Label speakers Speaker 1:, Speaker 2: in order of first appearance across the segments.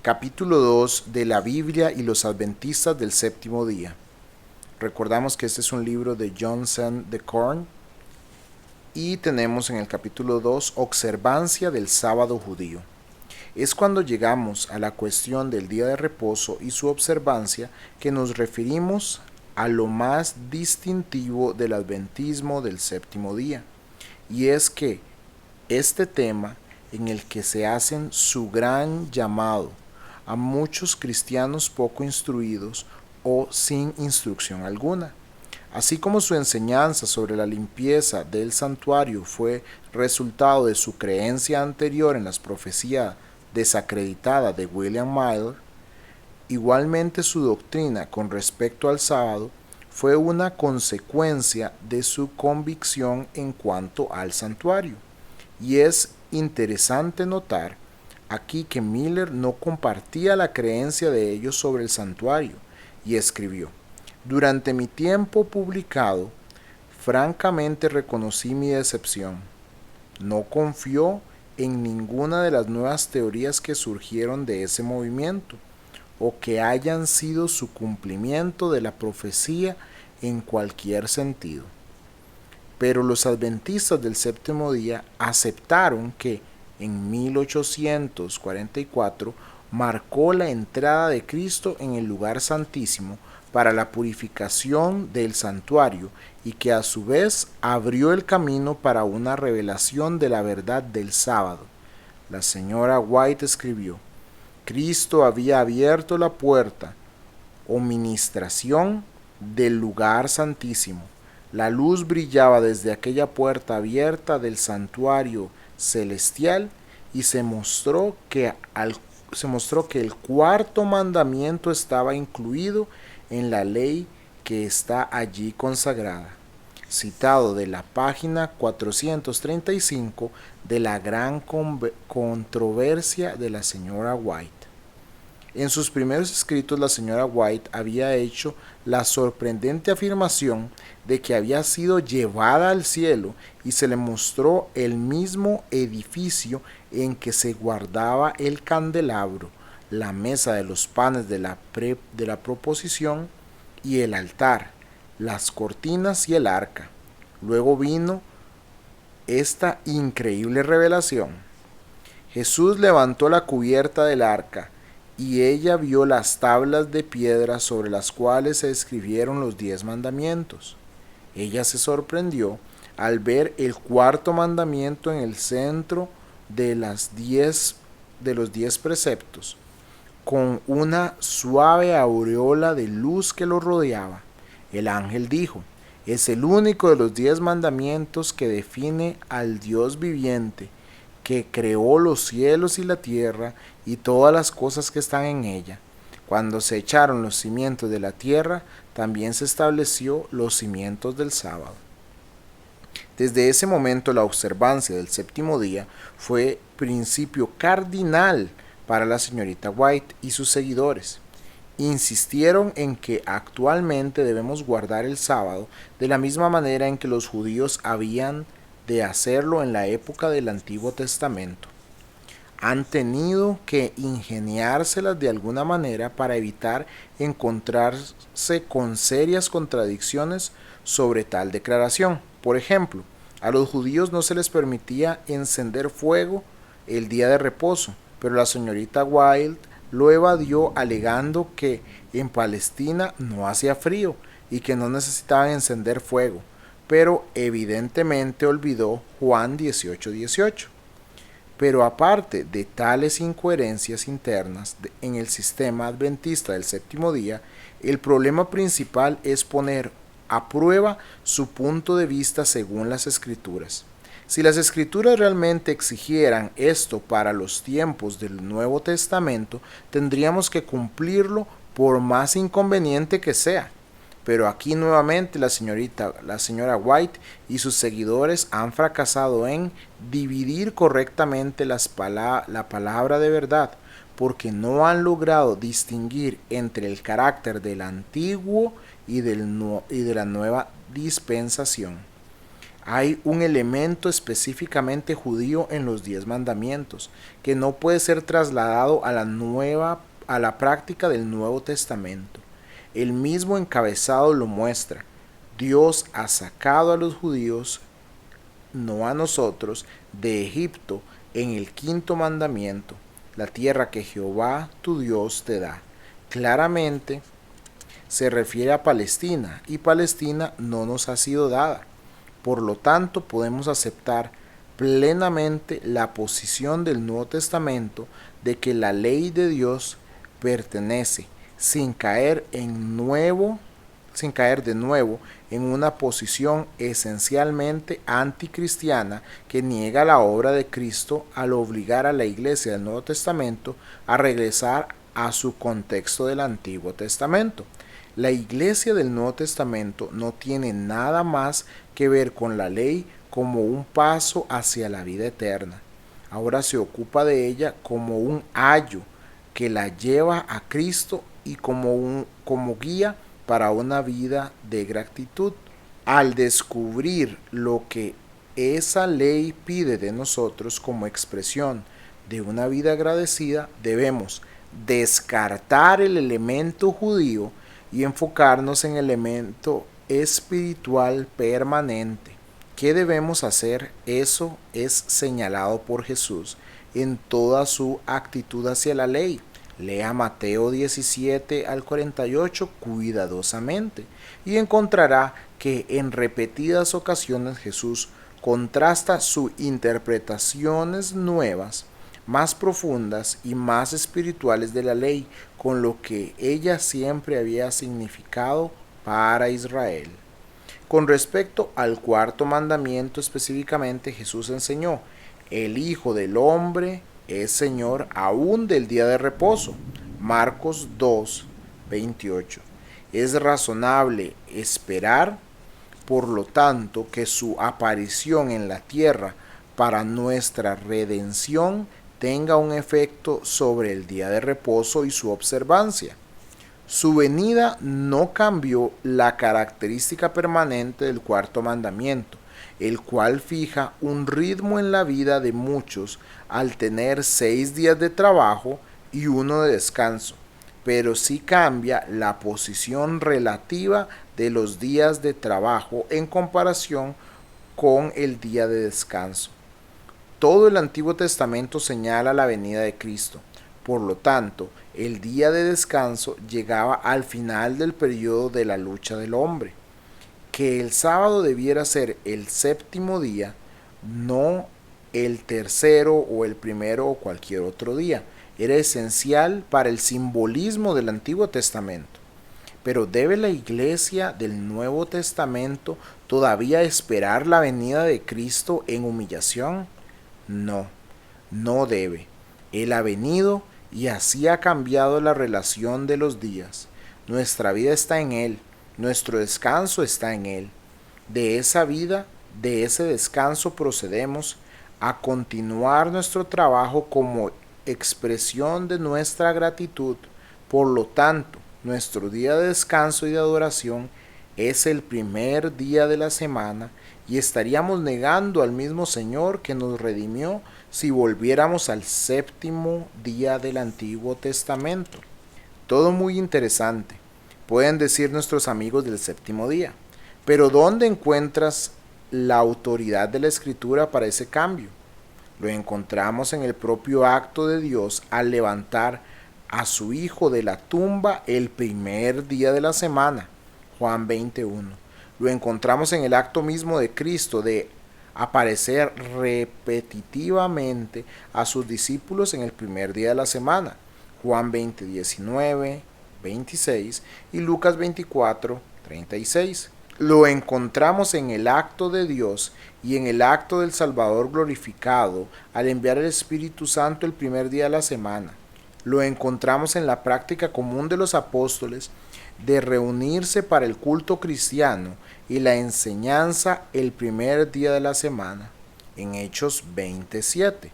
Speaker 1: Capítulo 2 de la Biblia y los Adventistas del Séptimo Día. Recordamos que este es un libro de John St. DeCorn y tenemos en el capítulo 2 observancia del sábado judío. Es cuando llegamos a la cuestión del día de reposo y su observancia que nos referimos a lo más distintivo del adventismo del séptimo día, y es que este tema en el que se hacen su gran llamado a muchos cristianos poco instruidos o sin instrucción alguna. Así como su enseñanza sobre la limpieza del santuario fue resultado de su creencia anterior en las profecías desacreditada de William Miller, igualmente su doctrina con respecto al sábado fue una consecuencia de su convicción en cuanto al santuario. Y es interesante notar aquí que Miller no compartía la creencia de ellos sobre el santuario y escribió: durante mi tiempo publicado, francamente reconocí mi decepción. No confió en ninguna de las nuevas teorías que surgieron de ese movimiento o que hayan sido su cumplimiento de la profecía en cualquier sentido. Pero los adventistas del séptimo día aceptaron que en 1844 marcó la entrada de Cristo en el lugar santísimo para la purificación del santuario y que a su vez abrió el camino para una revelación de la verdad del sábado. La señora White escribió: Cristo había abierto la puerta o ministración del lugar santísimo. La luz brillaba desde aquella puerta abierta del santuario celestial y se mostró que el cuarto mandamiento estaba incluido en la ley que está allí consagrada. Citado de la página 435 de la gran controversia de la señora White. En sus primeros escritos, la señora White había hecho la sorprendente afirmación de que había sido llevada al cielo y se le mostró el mismo edificio en que se guardaba el candelabro, la mesa de los panes de la proposición y el altar, las cortinas y el arca. Luego vino esta increíble revelación. Jesús levantó la cubierta del arca y ella vio las tablas de piedra sobre las cuales se escribieron los 10 mandamientos. Ella se sorprendió al ver el cuarto mandamiento en el centro de los 10 preceptos, con una suave aureola de luz que lo rodeaba. El ángel dijo: es el único de los 10 mandamientos que define al Dios viviente, que creó los cielos y la tierra y todas las cosas que están en ella. Cuando se echaron los cimientos de la tierra, también se estableció los cimientos del sábado. Desde ese momento la observancia del séptimo día fue principio cardinal para la señorita White y sus seguidores. Insistieron en que actualmente debemos guardar el sábado de la misma manera en que los judíos habían de hacerlo en la época del Antiguo Testamento. Han tenido que ingeniárselas de alguna manera para evitar encontrarse con serias contradicciones sobre tal declaración. Por ejemplo, a los judíos no se les permitía encender fuego el día de reposo, pero la señorita Wilde lo evadió alegando que en Palestina no hacía frío y que no necesitaban encender fuego, pero evidentemente olvidó Juan 18:18. Pero aparte de tales incoherencias internas en el sistema adventista del séptimo día, el problema principal es poner a prueba su punto de vista según las Escrituras. Si las Escrituras realmente exigieran esto para los tiempos del Nuevo Testamento, tendríamos que cumplirlo por más inconveniente que sea. Pero aquí nuevamente la señora White y sus seguidores han fracasado en dividir correctamente la palabra de verdad, porque no han logrado distinguir entre el carácter del antiguo y de la nueva dispensación. Hay un elemento específicamente judío en los 10 mandamientos que no puede ser trasladado a la práctica del Nuevo Testamento. El mismo encabezado lo muestra. Dios ha sacado a los judíos, no a nosotros, de Egipto en el 5.º mandamiento, la tierra que Jehová tu Dios te da. Claramente se refiere a Palestina, y Palestina no nos ha sido dada. Por lo tanto, podemos aceptar plenamente la posición del Nuevo Testamento de que la ley de Dios pertenece, sin caer de nuevo en una posición esencialmente anticristiana que niega la obra de Cristo al obligar a la Iglesia del Nuevo Testamento a regresar a su contexto del Antiguo Testamento. La Iglesia del Nuevo Testamento no tiene nada más que ver con la ley como un paso hacia la vida eterna. Ahora se ocupa de ella como un ayo que la lleva a Cristo y como guía para una vida de gratitud. Al descubrir lo que esa ley pide de nosotros como expresión de una vida agradecida, debemos descartar el elemento judío y enfocarnos en el elemento espiritual permanente. ¿Qué debemos hacer? Eso es señalado por Jesús en toda su actitud hacia la ley. Lea Mateo 17 al 48 cuidadosamente y encontrará que en repetidas ocasiones Jesús contrasta sus interpretaciones nuevas, más profundas y más espirituales de la ley con lo que ella siempre había significado para Israel. Con respecto al 4.º mandamiento específicamente, Jesús enseñó: el Hijo del Hombre es Señor aún del día de reposo. Marcos 2, 28. Es razonable esperar, por lo tanto, que su aparición en la tierra para nuestra redención tenga un efecto sobre el día de reposo y su observancia. Su venida no cambió la característica permanente del 4.º mandamiento, el cual fija un ritmo en la vida de muchos al tener 6 días de trabajo y 1 de descanso, pero sí cambia la posición relativa de los días de trabajo en comparación con el día de descanso. Todo el Antiguo Testamento señala la venida de Cristo. Por lo tanto, el día de descanso llegaba al final del periodo de la lucha del hombre. Que el sábado debiera ser el 7.º día, no el 3.º o el 1.º o cualquier otro día, era esencial para el simbolismo del Antiguo Testamento. Pero ¿debe la Iglesia del Nuevo Testamento todavía esperar la venida de Cristo en humillación? No, no debe. Él ha venido y así ha cambiado la relación de los días. Nuestra vida está en Él, nuestro descanso está en Él. De esa vida, de ese descanso procedemos a continuar nuestro trabajo como expresión de nuestra gratitud. Por lo tanto, nuestro día de descanso y de adoración es el primer día de la semana y estaríamos negando al mismo Señor que nos redimió si volviéramos al 7.º día del Antiguo Testamento. Todo muy interesante, pueden decir nuestros amigos del 7.º día, pero ¿dónde encuentras la autoridad de la Escritura para ese cambio? Lo encontramos en el propio acto de Dios al levantar a su Hijo de la tumba el primer día de la semana, Juan 21. Lo encontramos en el acto mismo de Cristo de aparecer repetitivamente a sus discípulos en el primer día de la semana, Juan 20, 19, 26 y Lucas 24, 36. Lo encontramos en el acto de Dios y en el acto del Salvador glorificado al enviar el Espíritu Santo el primer día de la semana. Lo encontramos en la práctica común de los apóstoles de reunirse para el culto cristiano y la enseñanza el primer día de la semana, en Hechos 27.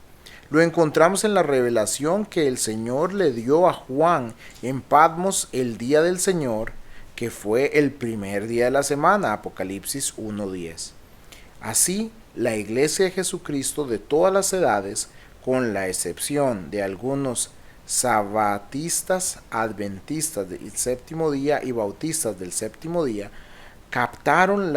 Speaker 1: Lo encontramos en la revelación que el Señor le dio a Juan en Patmos el día del Señor, que fue el primer día de la semana, Apocalipsis 1:10. Así, la Iglesia de Jesucristo de todas las edades, con la excepción de algunos sabatistas, adventistas del séptimo día y bautistas del séptimo día, captaron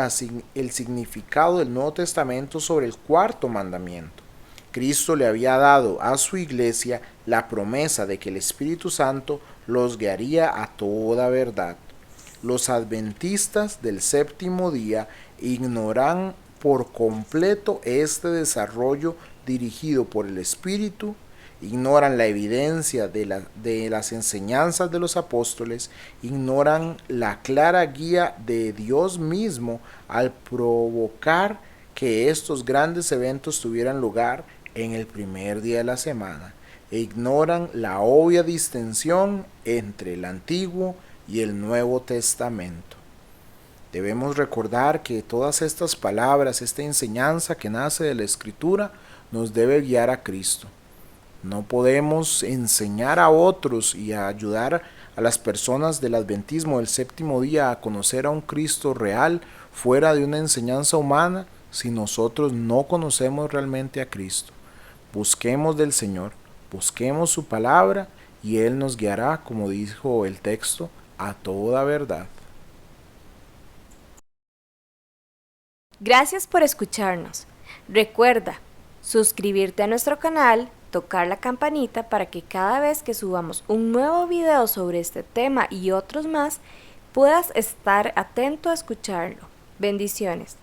Speaker 1: el significado del Nuevo Testamento sobre el cuarto mandamiento. Cristo le había dado a su iglesia la promesa de que el Espíritu Santo los guiaría a toda verdad. Los adventistas del séptimo día ignoran por completo este desarrollo dirigido por el Espíritu, ignoran la evidencia de las enseñanzas de los apóstoles, ignoran la clara guía de Dios mismo al provocar que estos grandes eventos tuvieran lugar en el primer día de la semana, e ignoran la obvia distinción entre el Antiguo y el Nuevo Testamento. Debemos recordar que todas estas palabras, esta enseñanza que nace de la Escritura, nos debe guiar a Cristo. No podemos enseñar a otros y a ayudar a las personas del adventismo del séptimo día a conocer a un Cristo real fuera de una enseñanza humana si nosotros no conocemos realmente a Cristo. Busquemos del Señor, busquemos su palabra y Él nos guiará, como dijo el texto, a toda verdad.
Speaker 2: Gracias por escucharnos. Recuerda suscribirte a nuestro canal, tocar la campanita para que cada vez que subamos un nuevo video sobre este tema y otros más, puedas estar atento a escucharlo. Bendiciones.